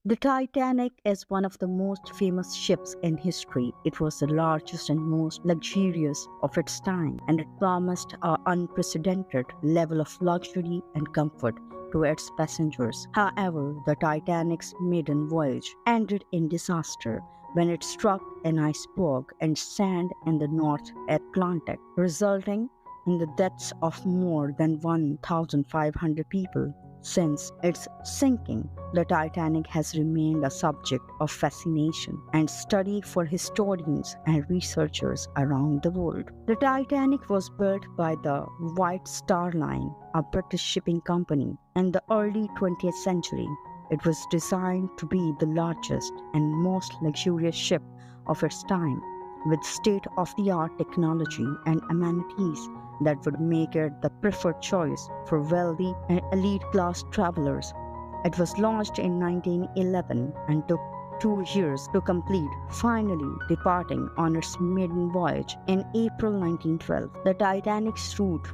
The Titanic is one of the most famous ships in history. It was the largest and most luxurious of its time, and it promised an unprecedented level of luxury and comfort to its passengers. However, the Titanic's maiden voyage ended in disaster when it struck an iceberg and sank in the North Atlantic, resulting in the deaths of more than 1,500 people. Since its sinking, the Titanic has remained a subject of fascination and study for historians and researchers around the world. The Titanic was built by the White Star Line, a British shipping company, in the early 20th century. It was designed to be the largest and most luxurious ship of its time, with state-of-the-art technology and amenities that would make it the preferred choice for wealthy and elite class travelers. It was launched in 1911 and took 2 years to complete, finally departing on its maiden voyage in April 1912. The Titanic's route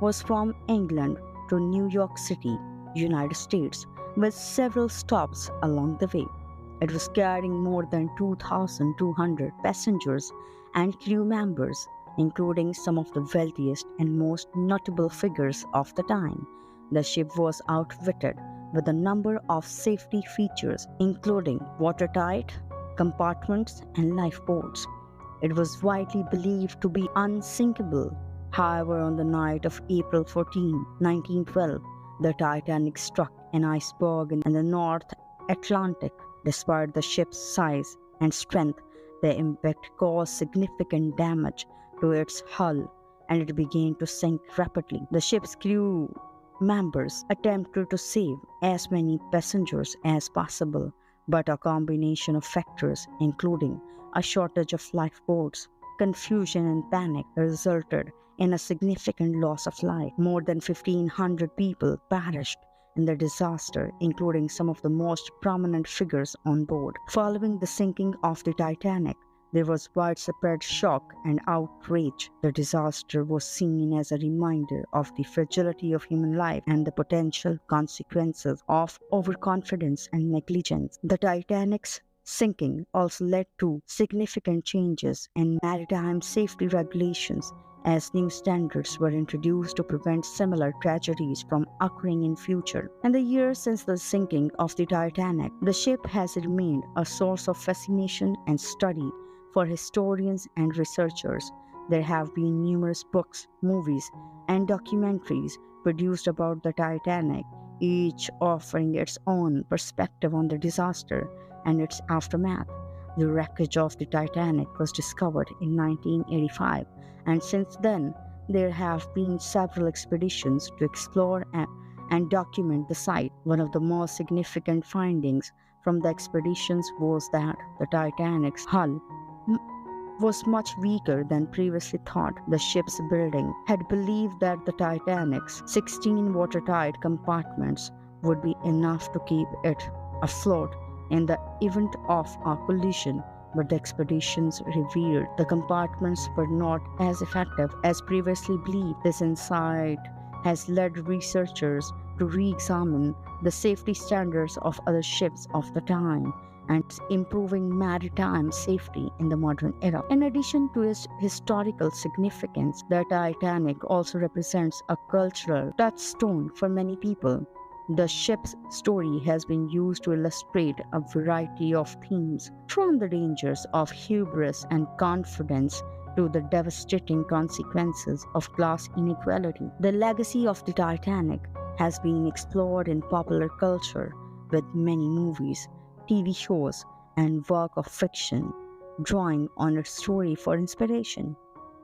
was from England to New York City, United States, with several stops along the way. It was carrying more than 2,200 passengers and crew members, including some of the wealthiest and most notable figures of the time. The ship was outfitted with a number of safety features, including watertight compartments and lifeboats. It was widely believed to be unsinkable. However, on the night of April 14, 1912, the Titanic struck an iceberg in the North Atlantic. Despite the ship's size and strength, the impact caused significant damage to its hull and it began to sink rapidly. The ship's crew members attempted to save as many passengers as possible, but a combination of factors, including a shortage of lifeboats, confusion, and panic, resulted in a significant loss of life. More than 1,500 people perished in the disaster, including some of the most prominent figures on board. Following the sinking of the Titanic, there was widespread shock and outrage. The disaster was seen as a reminder of the fragility of human life and the potential consequences of overconfidence and negligence. The Titanic's sinking also led to significant changes in maritime safety regulations, as new standards were introduced to prevent similar tragedies from occurring in future. In the years since the sinking of the Titanic, the ship has remained a source of fascination and study for historians and researchers. There have been numerous books, movies, and documentaries produced about the Titanic, each offering its own perspective on the disaster and its aftermath. The wreckage of the Titanic was discovered in 1985, and since then, there have been several expeditions to explore and document the site. One of the most significant findings from the expeditions was that the Titanic's hull was much weaker than previously thought. The ship's building had believed that the Titanic's 16 watertight compartments would be enough to keep it afloat in the event of a collision, but the expeditions revealed the compartments were not as effective as previously believed. This insight has led researchers to re-examine the safety standards of other ships of the time and improving maritime safety in the modern era. In addition to its historical significance, the Titanic also represents a cultural touchstone for many people. The ship's story has been used to illustrate a variety of themes, from the dangers of hubris and confidence to the devastating consequences of class inequality. The legacy of the Titanic has been explored in popular culture, with many movies, TV shows, and work of fiction drawing on its story for inspiration.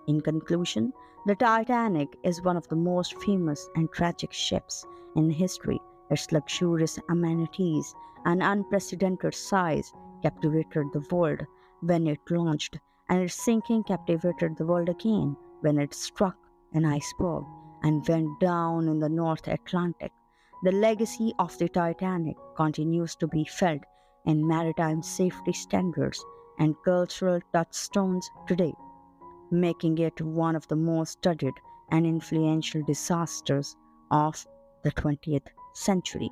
In conclusion, the Titanic is one of the most famous and tragic ships in history. Its luxurious amenities and unprecedented size captivated the world when it launched, and its sinking captivated the world again when it struck an iceberg and went down in the North Atlantic. The legacy of the Titanic continues to be felt in maritime safety standards and cultural touchstones today, making it one of the most studied and influential disasters of the 20th century.